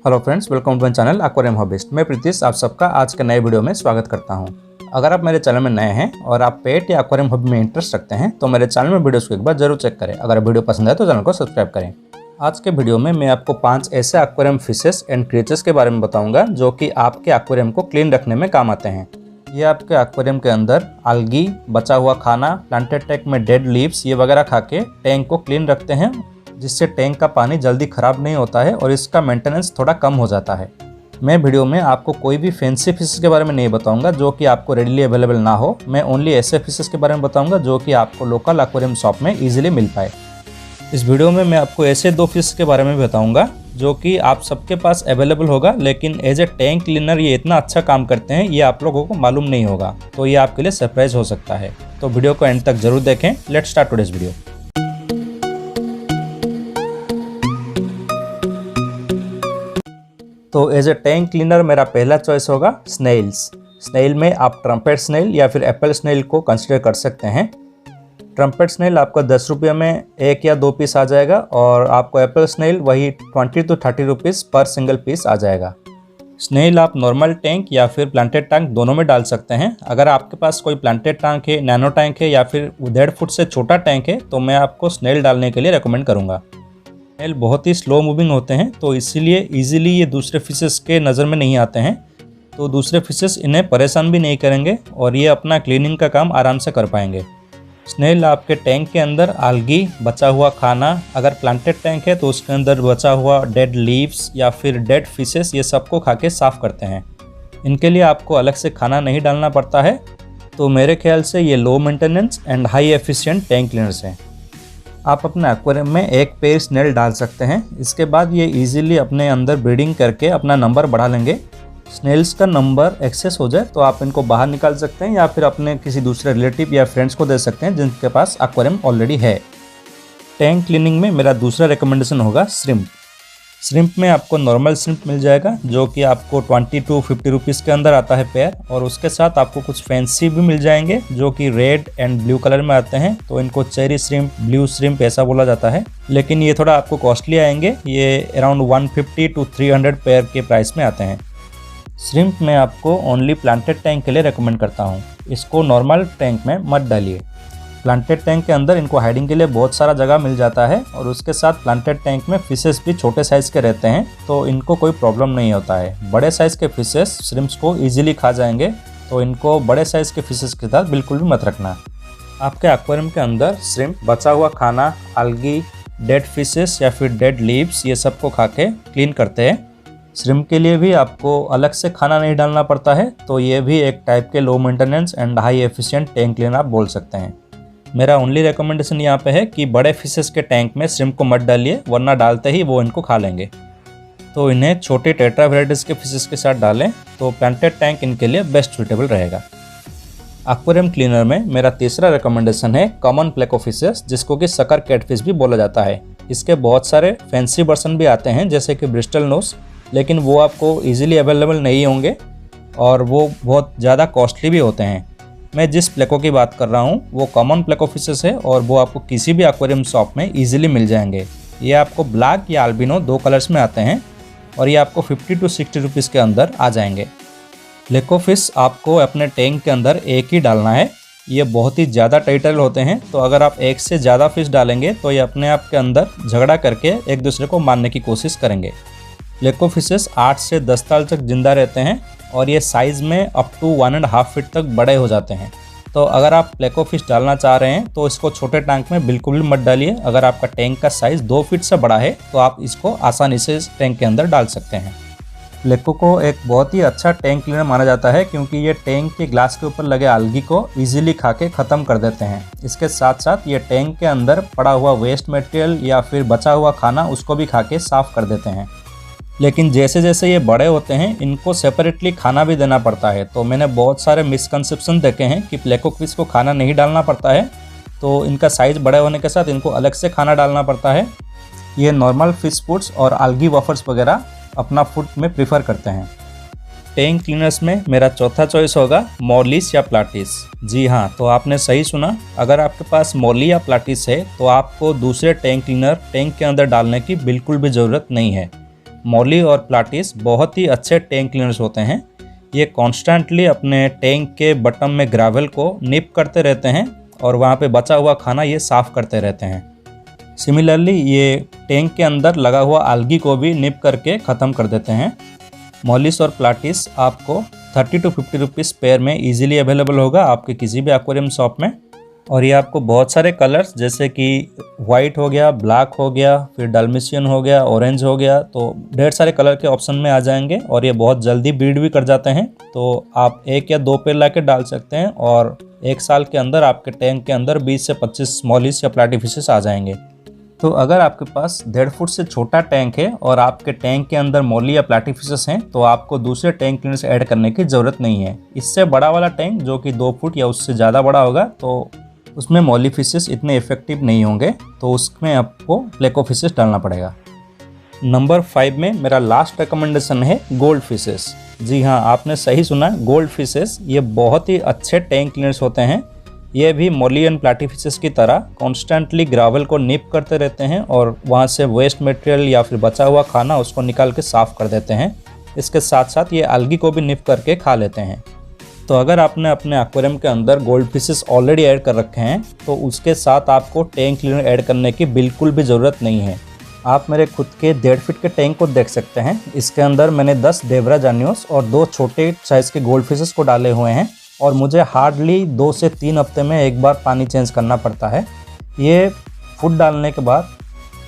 Hello friends, welcome to my channel aquarium hobbyist. मैं प्रीतिश आप सबका आज के नए वीडियो में स्वागत करता हूं। अगर आप मेरे चैनल में नए हैं और आप पेट या एक्वेरियम हॉबी में इंटरेस्ट रखते हैं तो मेरे चैनल में वीडियोस को एक बार जरूर चेक करें। अगर वीडियो पसंद है तो चैनल को सब्सक्राइब करें। आज के वीडियो में मैं आपको 5 ऐसे एक्वेरियम फिशेस एंड क्रिएचर्स के बारे में बताऊँगा जो कि आपके एक्वेरियम को क्लीन रखने में काम आते हैं। ये आपके एक्वेरियम के अंदर algae, बचा हुआ खाना, प्लांटेड टैंक में डेड लीव्स ये वगैरह खा के टैंक को क्लीन रखते हैं, जिससे टैंक का पानी जल्दी ख़राब नहीं होता है और इसका मेंटेनेंस थोड़ा कम हो जाता है। मैं वीडियो में आपको कोई भी फैंसी फिशेस के बारे में नहीं बताऊंगा जो कि आपको रेडीली अवेलेबल ना हो। मैं ओनली ऐसे फिशेस के बारे में बताऊंगा जो कि आपको लोकल एक्वेरियम शॉप में इजीली मिल पाए। इस वीडियो में मैं आपको ऐसे 2 फिश के बारे में बताऊंगा जो कि आप सबके पास अवेलेबल होगा, लेकिन एज ए टैंक क्लीनर ये इतना अच्छा काम करते हैं ये आप लोगों को मालूम नहीं होगा, तो ये आपके लिए सरप्राइज हो सकता है। तो वीडियो को एंड तक जरूर देखें। Let's start today's video. तो एज ए टैंक क्लीनर मेरा पहला चॉइस होगा स्नेल्स। स्नेल में आप ट्रम्पेट स्नेल या फिर एप्पल स्नेल को कंसिडर कर सकते हैं। ट्रम्पेट स्नेल आपको 10 रुपये में 1 या 2 पीस आ जाएगा और आपको एप्पल स्नेल वही 20 to 30 रुपीज़ पर सिंगल पीस आ जाएगा। स्नेल आप नॉर्मल टैंक या फिर प्लांटेड टैंक दोनों में डाल सकते हैं। अगर आपके पास कोई प्लांटेड टैंक है, नैनो टैंक है या फिर 1.5 फुट से छोटा टैंक है तो मैं आपको स्नेल डालने के लिए रेकमेंड करूँगा। स्नेल बहुत ही स्लो मूविंग होते हैं तो इसीलिए ईजिली ये दूसरे फिशेस के नज़र में नहीं आते हैं, तो दूसरे फिशेस इन्हें परेशान भी नहीं करेंगे और ये अपना क्लीनिंग का काम आराम से कर पाएंगे। स्नेल आपके टैंक के अंदर algae, बचा हुआ खाना, अगर प्लांटेड टैंक है तो उसके अंदर बचा हुआ डेड लीव्स या फिर डेड फिशेस ये सबको खा के साफ़ करते हैं। इनके लिए आपको अलग से खाना नहीं डालना पड़ता है, तो मेरे ख्याल से ये low maintenance and high efficient tank cleaners हैं। आप अपने एक्वेरियम में 1 पेयर स्नेल डाल सकते हैं। इसके बाद ये इजीली अपने अंदर ब्रीडिंग करके अपना नंबर बढ़ा लेंगे। स्नेल्स का नंबर एक्सेस हो जाए तो आप इनको बाहर निकाल सकते हैं या फिर अपने किसी दूसरे रिलेटिव या फ्रेंड्स को दे सकते हैं जिनके पास एक्वेरियम ऑलरेडी है। टैंक क्लीनिंग में मेरा दूसरा रिकमेंडेशन होगा श्रिम्प। श्रिम्प में आपको नॉर्मल श्रिम्प मिल जाएगा जो कि आपको 20 to 50 रुपीज़ के अंदर आता है पेयर, और उसके साथ आपको कुछ फैंसी भी मिल जाएंगे जो कि रेड एंड ब्लू कलर में आते हैं। तो इनको चेरी श्रिम्प, ब्लू श्रिम्प ऐसा बोला जाता है, लेकिन ये थोड़ा आपको कॉस्टली आएंगे। ये अराउंड 150 to 300 पेयर के प्राइस में आते हैं। श्रिम्प में आपको ओनली प्लांटेड टैंक के लिए रेकमेंड करता हूँ। इसको नॉर्मल टैंक में मत डालिए। प्लांटेड टैंक के अंदर इनको हाइडिंग के लिए बहुत सारा जगह मिल जाता है और उसके साथ प्लांटेड टैंक में फिशेस भी छोटे साइज़ के रहते हैं तो इनको कोई प्रॉब्लम नहीं होता है। बड़े साइज़ के फिशेस श्रिम्प्स को ईजिली खा जाएंगे, तो इनको बड़े साइज़ के फिशेस के साथ बिल्कुल भी मत रखना। आपके एक्वेरियम के अंदर श्रिम्प, बचा हुआ खाना, algae, डेड फिशेस या फिर डेड लीव्स ये सब को खा के क्लीन करते हैं। श्रिम्प के लिए भी आपको अलग से खाना नहीं डालना पड़ता है, तो ये भी एक टाइप के low maintenance and high efficient tank cleaner आप बोल सकते हैं। मेरा ओनली रिकमेंडेशन यहाँ पे है कि बड़े फिशेस के टैंक में श्रिम्प को मत डालिए, वरना डालते ही वो इनको खा लेंगे। तो इन्हें छोटे टेट्रा वैराइटीज़ के फिशेस के साथ डालें तो प्लांटेड टैंक इनके लिए बेस्ट सूटेबल रहेगा। एक्वेरियम क्लीनर में मेरा तीसरा रिकमेंडेशन है कॉमन प्लेको फिशेस, जिसको कि सकर कैटफिश भी बोला जाता है। इसके बहुत सारे फैंसी वर्सन भी आते हैं जैसे कि ब्रिस्टल नोज, लेकिन वो आपको ईजिली अवेलेबल नहीं होंगे और वो बहुत ज़्यादा कॉस्टली भी होते हैं। मैं जिस प्लेको की बात कर रहा हूँ वो कॉमन प्लेको फिशेस है और वो आपको किसी भी एक्वेरियम शॉप में इजीली मिल जाएंगे। ये आपको ब्लैक या अल्बिनो 2 कलर्स में आते हैं और ये आपको 50 to 60 रुपीज़ के अंदर आ जाएंगे। प्लेको फिश आपको अपने टैंक के अंदर एक ही डालना है। ये बहुत ही ज़्यादा टेरिटोरियल होते हैं, तो अगर आप एक से ज़्यादा फिश डालेंगे तो ये अपने आप के अंदर झगड़ा करके एक दूसरे को मारने की कोशिश करेंगे। प्लेको फिशेस 8 से 10 साल तक जिंदा रहते हैं और ये साइज़ में अप टू 1.5 फीट तक बड़े हो जाते हैं। तो अगर आप प्लेको फिश डालना चाह रहे हैं तो इसको छोटे टैंक में बिल्कुल भी मत डालिए। अगर आपका टैंक का साइज़ 2 फीट से बड़ा है तो आप इसको आसानी से इस टैंक के अंदर डाल सकते हैं। प्लेको को एक बहुत ही अच्छा टैंक क्लीनर माना जाता है क्योंकि ये टैंक के ग्लास के ऊपर लगे algae को ईजिली खा के ख़त्म कर देते हैं। इसके साथ साथ ये टैंक के अंदर पड़ा हुआ वेस्ट मटेरियल या फिर बचा हुआ खाना उसको भी खा के साफ़ कर देते हैं। लेकिन जैसे जैसे ये बड़े होते हैं इनको सेपरेटली खाना भी देना पड़ता है। तो मैंने बहुत सारे मिसकंसेप्शन देखे हैं कि प्लेको फिश को खाना नहीं डालना पड़ता है, तो इनका साइज़ बड़े होने के साथ इनको अलग से खाना डालना पड़ता है। ये नॉर्मल फिश फूड्स और algae वॉफर्स वगैरह अपना फूड में प्रीफर करते हैं। टैंक क्लीनर्स में मेरा चौथा चॉइस होगा मोलिस या प्लाटिस। जी हाँ, तो आपने सही सुना। अगर आपके पास मोली या प्लाटिस है तो आपको दूसरे टैंक क्लीनर टैंक के अंदर डालने की बिल्कुल भी ज़रूरत नहीं है। मोली और प्लाटिस बहुत ही अच्छे टैंक क्लीनर्स होते हैं। ये कॉन्स्टेंटली अपने टैंक के बटन में ग्रेवल को निप करते रहते हैं और वहाँ पे बचा हुआ खाना ये साफ़ करते रहते हैं। सिमिलरली ये टैंक के अंदर लगा हुआ algae को भी निप करके ख़त्म कर देते हैं। मोलिस और प्लाटिस आपको 30 to 50 रुपीज़ पेयर में इजीली अवेलेबल होगा आपके किसी भी एक्वेरियम शॉप में। और ये आपको बहुत सारे कलर्स जैसे कि वाइट हो गया, ब्लैक हो गया, फिर डलमेशियन हो गया, ऑरेंज हो गया, तो ढेर सारे कलर के ऑप्शन में आ जाएंगे और ये बहुत जल्दी ब्रीड भी कर जाते हैं। तो आप 1 या 2 पेयर ला के डाल सकते हैं और 1 साल के अंदर आपके टैंक के अंदर 20 से 25 मोलिस या प्लाटीफिशेस आ जाएंगे। तो अगर आपके पास 1.5 फुट से छोटा टैंक है और आपके टैंक के अंदर मोली या प्लाटीफिशेस हैं तो आपको दूसरे टैंक क्लीनर्स ऐड करने की ज़रूरत नहीं है। इससे बड़ा वाला टैंक जो कि 2 फुट या उससे ज़्यादा बड़ा होगा तो उसमें मोली फिशेस इतने इफेक्टिव नहीं होंगे, तो उसमें आपको प्लेको फिशेस डालना पड़ेगा। नंबर 5 में मेरा लास्ट रिकमेंडेशन है गोल्ड फिशेस। जी हाँ, आपने सही सुना, गोल्ड फिशेस ये बहुत ही अच्छे टैंक क्लीनर्स होते हैं। ये भी मोली एंड प्लाटीफिशेस की तरह कॉन्स्टेंटली ग्रावल को निप करते रहते हैं और वहाँ से वेस्ट मटेरियल या फिर बचा हुआ खाना उसको निकाल के साफ़ कर देते हैं। इसके साथ साथ ये algae को भी निप करके खा लेते हैं। तो अगर आपने अपने एक्वेरियम के अंदर गोल्ड फिशेस ऑलरेडी ऐड कर रखे हैं तो उसके साथ आपको टैंक क्लीनर ऐड करने की बिल्कुल भी ज़रूरत नहीं है। आप मेरे खुद के 1.5 फीट के टैंक को देख सकते हैं। इसके अंदर मैंने 10 डेबरा जानियोस और 2 छोटे साइज़ के गोल्ड फिशेस को डाले हुए हैं और मुझे हार्डली 2 से 3 हफ्ते में एक बार पानी चेंज करना पड़ता है। ये फूड डालने के बाद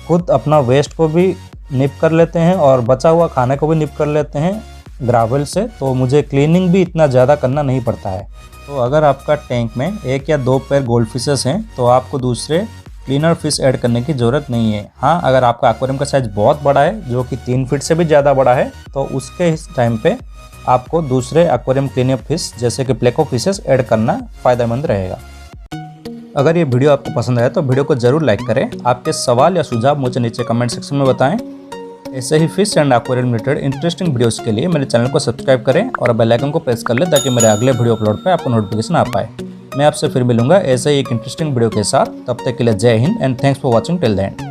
खुद अपना वेस्ट को भी निप कर लेते हैं और बचा हुआ खाने को भी निप कर लेते हैं ग्रावल से, तो मुझे क्लीनिंग भी इतना ज़्यादा करना नहीं पड़ता है। तो अगर आपका टैंक में 1 या 2 पेयर गोल्ड फिशेस हैं तो आपको दूसरे क्लीनर फिश ऐड करने की ज़रूरत नहीं है। हाँ, अगर आपका एक्वेरियम का साइज़ बहुत बड़ा है जो कि 3 फीट से भी ज़्यादा बड़ा है तो उसके इस टाइम पे आपको दूसरे एक्वेरियम क्लीनर फिश जैसे कि प्लेको फिशेस ऐड करना फ़ायदेमंद रहेगा। अगर ये वीडियो आपको पसंद आया तो वीडियो को ज़रूर लाइक करें। आपके सवाल या सुझाव मुझे नीचे कमेंट सेक्शन में बताएं। ऐसे ही fish and aquarium related interesting videos के लिए मेरे चैनल को सब्सक्राइब करें और बेल आइकन को प्रेस कर लें ताकि मेरे अगले वीडियो अपलोड पर आपको नोटिफिकेशन आ पाए। मैं आपसे फिर मिलूंगा ऐसे ही एक इंटरेस्टिंग वीडियो के साथ। तब तक के लिए जय Hind and thanks for watching till the end.